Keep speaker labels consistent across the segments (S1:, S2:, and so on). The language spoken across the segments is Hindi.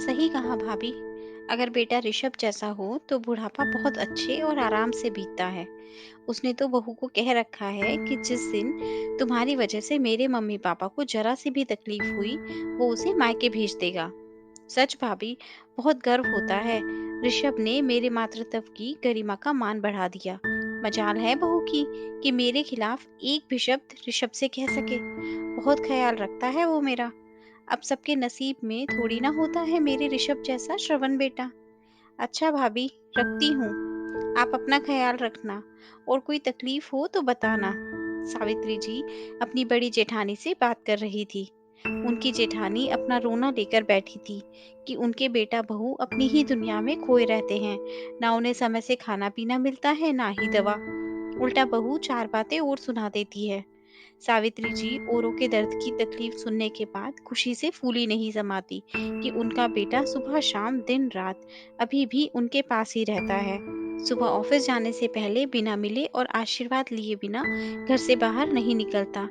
S1: सही कहा भाभी। अगर बेटा ऋषभ जैसा हो तो बुढ़ापा बहुत अच्छे और आराम से बीतता है। उसने तो बहू को कह रखा है कि जिस दिन तुम्हारी वजह से मेरे मम्मी पापा को जरा सी भी तकलीफ हुई, वो उसे मायके भेज देगा। सच भाभी, बहुत गर्व होता है। ऋषभ ने मेरे मातृत्व की गरिमा का मान बढ़ा दिया। मजाल है बहू की कि मेरे खिलाफ एक भी शब्द ऋषभ से कह सके। बहुत ख्याल रखता है वो मेरा। अब सबके नसीब में थोड़ी ना होता है मेरे ऋषभ जैसा श्रवण बेटा। अच्छा भाभी, रखती हूँ। आप अपना ख्याल रखना और कोई तकलीफ हो तो बताना। सावित्री जी अपनी बड़ी जेठानी से बात कर रही थी। उनकी जेठानी अपना रोना लेकर बैठी थी कि उनके बेटा बहू अपनी ही दुनिया में खोए रहते हैं। ना उन्हें समय से खाना पीना मिलता है, ना ही दवा। उल्टा बहू चार बातें और सुना देती है। सावित्री जी औरों के दर्द की तकलीफ सुनने के बाद खुशी से फूली नहीं समाती कि उनका बेटा सुबह शाम दिन रात अभी भी उनके पास ही रहता है। सुबह ऑफिस जाने से पहले बिना मिले और आशीर्वाद लिए बिना घर से बाहर नहीं निकलता।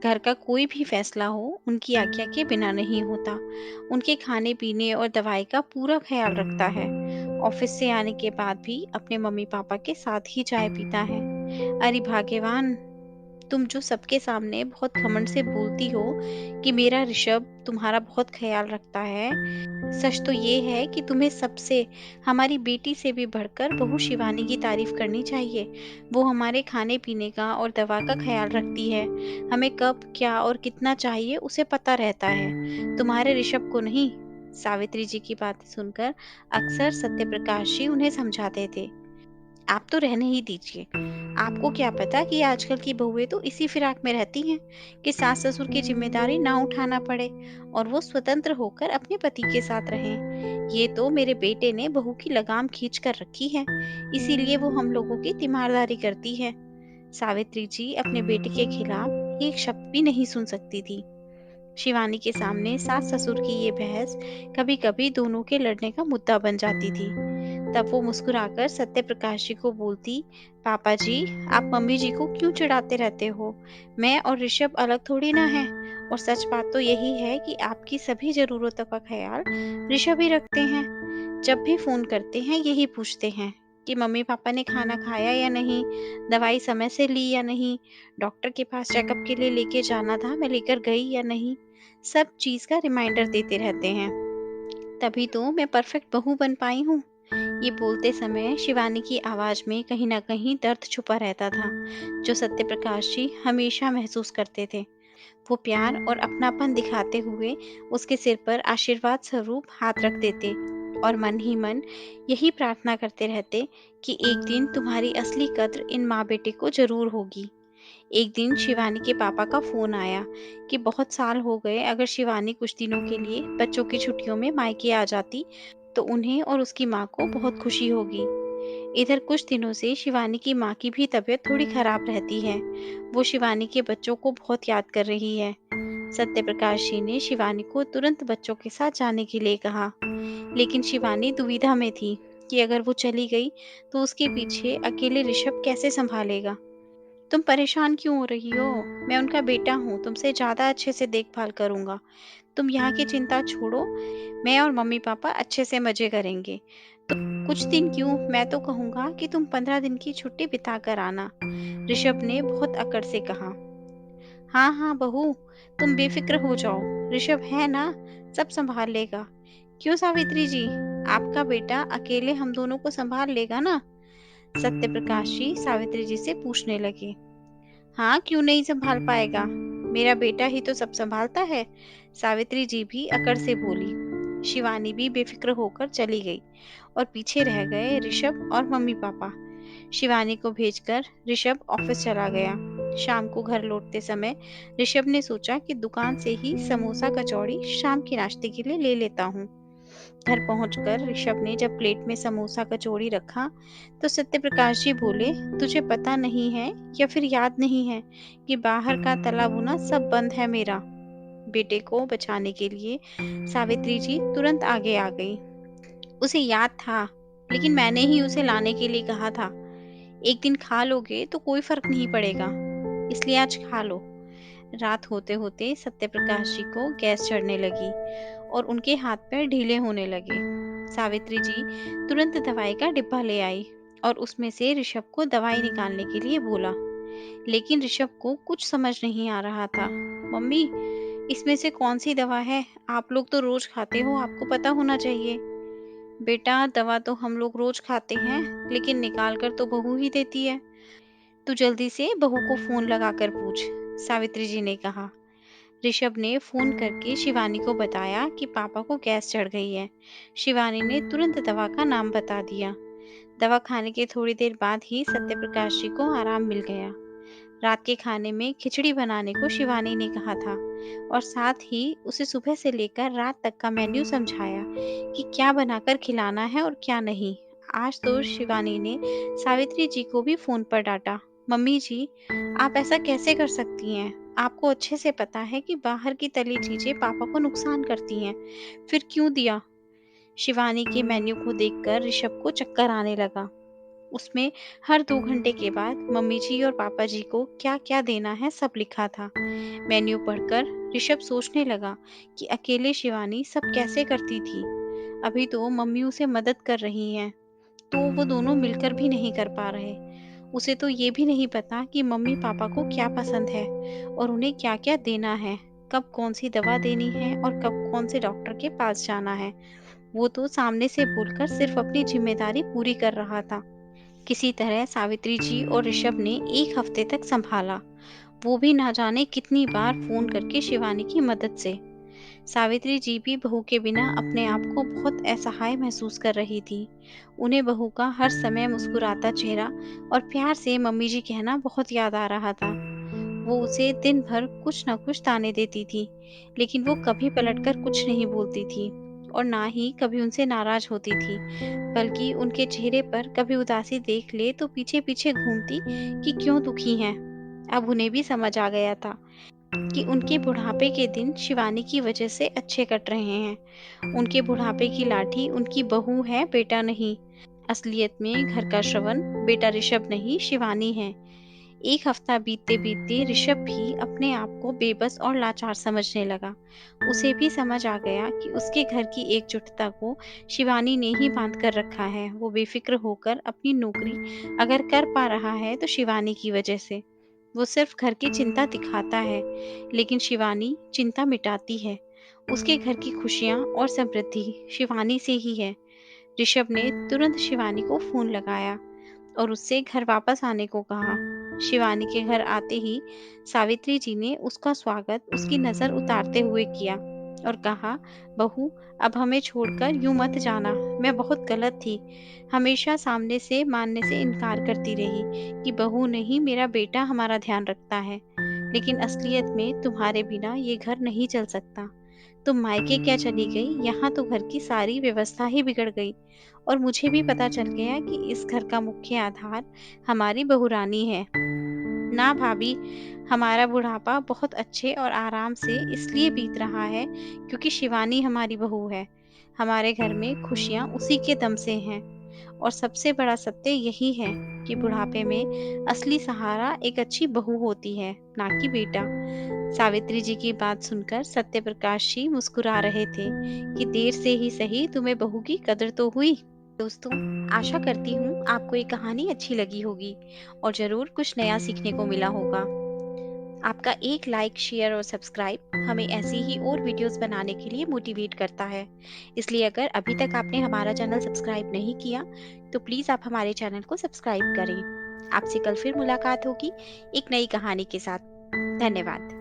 S1: घर का कोई भी फैसला हो उनकी आज्ञा के बिना नहीं होता। उनके खाने पीने और दवाई का पूरा ख्याल रखता है। ऑफिस से आने के बाद भी अपने मम्मी पापा के साथ ही चाय पीता है। अरे भाग्यवान, तुम जो सबके सामने बहुत घमंड से बोलती हो कि मेरा ऋषभ तुम्हारा बहुत ख्याल रखता है। सच तो ये है कि तुम्हें सबसे, हमारी बेटी से भी बढ़कर बहू शिवानी की तारीफ करनी चाहिए। वो हमारे खाने पीने का और दवा का ख्याल रखती है। हमें कब क्या और कितना चाहिए उसे पता रहता है, तुम्हारे ऋषभ को नहीं। सावित्री जी की बातें सुनकर अक्सर सत्यप्रकाश जी उन्हें समझाते थे, आप तो रहने ही दीजिए। आपको क्या पता कि आजकल की बहुएं तो इसी फिराक में रहती हैं कि सास ससुर की जिम्मेदारी ना उठाना पड़े और वो स्वतंत्र होकर अपने पति के साथ रहें। ये तो मेरे बेटे ने बहू की लगाम खींच कर रखी है, इसीलिए वो हम लोगों की तीमारदारी करती है। सावित्री जी अपने बेटे के खिलाफ एक शब्द भी नहीं सुन सकती थी। शिवानी के सामने सास ससुर की ये बहस कभी कभी दोनों के लड़ने का मुद्दा बन जाती थी। तब वो मुस्कुराकर सत्यप्रकाश जी को बोलती, पापा जी, आप मम्मी जी को क्यों चिढ़ाते रहते हो? मैं और ऋषभ अलग थोड़ी ना है। और सच बात तो यही है कि आपकी सभी जरूरतों का ख्याल ऋषभ ही रखते हैं। जब भी फोन करते हैं यही पूछते हैं कि मम्मी पापा ने खाना खाया या नहीं, दवाई समय से ली या नहीं, डॉक्टर के पास चेकअप के लिए लेके जाना था, मैं लेकर गई या नहीं। सब चीज का रिमाइंडर देते रहते हैं। तभी तो मैं परफेक्ट बहू बन पाई हूँ। ये बोलते समय शिवानी की आवाज में कहीं ना कहीं दर्द छुपा रहता था, जो सत्यप्रकाश जी हमेशा महसूस करते थे। वो प्यार और अपनापन दिखाते हुए उसके सिर पर आशीर्वाद स्वरूप हाथ रख देते और मन ही मन यही प्रार्थना करते रहते कि एक दिन तुम्हारी असली कद्र इन माँ बेटे को जरूर होगी। एक दिन शिवानी के पापा का फोन आया कि बहुत साल हो गए, अगर शिवानी कुछ दिनों के लिए बच्चों की छुट्टियों में मायके आ जाती तो उन्हें और उसकी माँ को बहुत खुशी होगी। इधर कुछ दिनों से शिवानी की माँ की भी तबीयत थोड़ी खराब रहती है। वो शिवानी के बच्चों को बहुत याद कर रही है। सत्यप्रकाश जी ने शिवानी को तुरंत बच्चों के साथ जाने के लिए कहा, लेकिन शिवानी दुविधा में थी कि अगर वो चली गई तो उसके पीछे अकेले ऋषभ कैसे संभालेगा। तुम परेशान क्यों हो रही हो? मैं उनका बेटा हूँ, तुमसे ज्यादा अच्छे से देखभाल करूंगा। तुम यहाँ की चिंता छोड़ो, मैं और मम्मी पापा अच्छे से मजे करेंगे। कुछ दिन क्यों, मैं तो कहूंगा कि तुम 15 दिन की छुट्टी बिता कर आना। ऋषभ ने बहुत अकड़ से कहा। हाँ हाँ बहू, तुम बेफिक्र हो जाओ, ऋषभ है ना, सब संभाल लेगा। क्यों सावित्री जी, आपका बेटा अकेले हम दोनों को संभाल लेगा ना? सत्यप्रकाश जी सावित्री जी से पूछने लगे। हाँ, क्यों नहीं संभाल पाएगा, मेरा बेटा ही तो सब संभालता है। सावित्री जी भी अकड़ से बोली। शिवानी भी बेफिक्र होकर चली गई और पीछे रह गए ऋषभ और मम्मी पापा। शिवानी को भेजकर ऋषभ ऑफिस चला गया। शाम को घर लौटते समय ऋषभ ने सोचा कि दुकान से ही समोसा कचौड़ी शाम के नाश्ते के लिए ले लेता हूँ। घर पहुंचकर ऋषभ ने जब प्लेट में समोसा कचौड़ी रखा तो सत्यप्रकाश जी बोले, तुझे पता नहीं है या फिर याद नहीं है कि बाहर का तला भुना सब बंद है मेरा। बेटे को बचाने के लिए सावित्री जी तुरंत आगे आ गई। उसे याद था, लेकिन मैंने ही उसे लाने के लिए कहा था। एक दिन खा लोगे तो कोई फर्क नहीं पड़ेगा, इसलिए आज खा लो। रात होते होते सत्यप्रकाश जी को गैस चढ़ने लगी और उनके हाथ पैर ढीले होने लगे। सावित्री जी तुरंत दवाई का डिब्बा ले आई और उसमें से ऋषभ को दवाई निकालने के लिए बोला। लेकिन ऋषभ को कुछ समझ नहीं आ रहा था। मम्मी, इसमें से कौन सी दवा है? आप लोग तो रोज खाते हो, आपको पता होना चाहिए। बेटा, दवा तो हम लोग रोज खाते हैं, लेकिन निकाल कर तो बहू ही देती है। तू जल्दी से बहू को फोन लगाकर पूछ, सावित्री जी ने कहा। ऋषभ ने फोन करके शिवानी को बताया कि पापा को गैस चढ़ गई है। शिवानी ने तुरंत दवा का नाम बता दिया। दवा खाने के थोड़ी देर बाद ही सत्यप्रकाश जी को आराम मिल गया। रात के खाने में खिचड़ी बनाने को शिवानी ने कहा था और साथ ही उसे सुबह से लेकर रात तक का मेन्यू समझाया कि क्या बनाकर खिलाना है और क्या नहीं। आज तो शिवानी ने सावित्री जी को भी फोन पर डांटा। मम्मी जी, आप ऐसा कैसे कर सकती हैं? आपको अच्छे से पता है कि बाहर की तली चीजें पापा को नुकसान करती हैं, फिर क्यों दिया? शिवानी के मेन्यू को देखकर ऋषभ को चक्कर आने लगा। उसमें हर 2 घंटे के बाद मम्मी जी और पापा जी को क्या-क्या देना है सब लिखा था। मेन्यू पढ़कर ऋषभ सोचने लगा कि अकेले शिवानी सब कैसे करती थी। अभी तो मम्मी उसे मदद कर रही हैं, तो वो दोनों मिलकर भी नहीं कर पा रहे। उसे तो ये भी नहीं पता कि मम्मी पापा को क्या पसंद है और उन्हें क्या-क्या देना है, कब कौन सी दवा देनी है और कब कौन से डॉक्टर के पास जाना है। वो तो सामने से बोलकर सिर्फ अपनी जिम्मेदारी पूरी कर रहा था। किसी तरह सावित्री जी और ऋषभ ने 1 हफ्ते तक संभाला, वो भी ना जाने कितनी बार फोन करके शिवानी की मदद से। सावित्री जी भी बहू के बिना अपने आप को बहुत असहाय महसूस कर रही थी। उन्हें बहू का हर समय मुस्कुराता चेहरा और प्यार से मम्मी जी कहना बहुत याद आ रहा था। वो उसे दिन भर कुछ न कुछ ताने देती थी, लेकिन वो कभी पलटकर कुछ नहीं बोलती थी और ना ही कभी उनसे नाराज होती थी, बल्कि उनके चेहरे पर कभी उदासी देख ले तो पीछे-पीछे घूमती कि क्यों दुखी हैं। अब उन्हें भी समझ आ गया था कि उनके बुढ़ापे के दिन शिवानी की वजह से अच्छे कट रहे हैं। उनके बुढ़ापे की लाठी उनकी बहू है, बेटा नहीं। असलियत में घर का श्रवण बेटा ऋषभ नहीं, शिवानी है। 1 हफ्ता बीतते-बीतते ऋषभ भी अपने आप को बेबस और लाचार समझने लगा। उसे भी समझ आ गया कि उसके घर की एकजुटता को शिवानी ने ही बांध कर रखा है। वो बेफ़िक्र होकर अपनी नौकरी अगर कर पा रहा है तो शिवानी की वजह से। वो सिर्फ घर की चिंता दिखाता है, लेकिन शिवानी चिंता मिटाती है। उसके घर की खुशियाँ और समृद्धि शिवानी से ही है। ऋषभ ने तुरंत शिवानी को फ़ोन लगाया और उससे घर वापस आने को कहा। शिवानी के घर आते ही सावित्री जी ने उसका स्वागत उसकी नज़र उतारते हुए किया और कहा, बहू, अब हमें छोड़कर यूं मत जाना। मैं बहुत गलत थी, हमेशा सामने से मानने से इनकार करती रही कि बहू नहीं, मेरा बेटा हमारा ध्यान रखता है। लेकिन असलियत में तुम्हारे बिना ये घर नहीं चल सकता। तुम मायके क्या चली गई, यहाँ तो घर की सारी व्यवस्था ही बिगड़ गई और मुझे भी पता चल गया कि इस घर का मुख्य आधार हमारी बहुरानी है। ना भाभी, हमारा बुढ़ापा बहुत अच्छे और आराम से इसलिए बीत रहा है क्योंकि शिवानी हमारी बहू है। हमारे घर में खुशियाँ उसी के दम से हैं और सबसे बड़ा सत्य यही है कि बुढ़ापे में असली सहारा एक अच्छी बहू होती है, ना कि बेटा। सावित्री जी की बात सुनकर सत्यप्रकाश जी मुस्कुरा रहे थे कि देर से ही सही तुम्हें बहू की कदर तो हुई। दोस्तों, आशा करती हूँ आपको ये कहानी अच्छी लगी होगी और ज़रूर कुछ नया सीखने को मिला होगा। आपका एक लाइक, शेयर और सब्सक्राइब हमें ऐसी ही और वीडियोस बनाने के लिए मोटिवेट करता है। इसलिए अगर अभी तक आपने हमारा चैनल सब्सक्राइब नहीं किया, तो प्लीज़ आप हमारे चैनल को सब्सक्राइब करें। आपसे कल फिर मुलाकात होगी एक नई कहानी के साथ। धन्यवाद।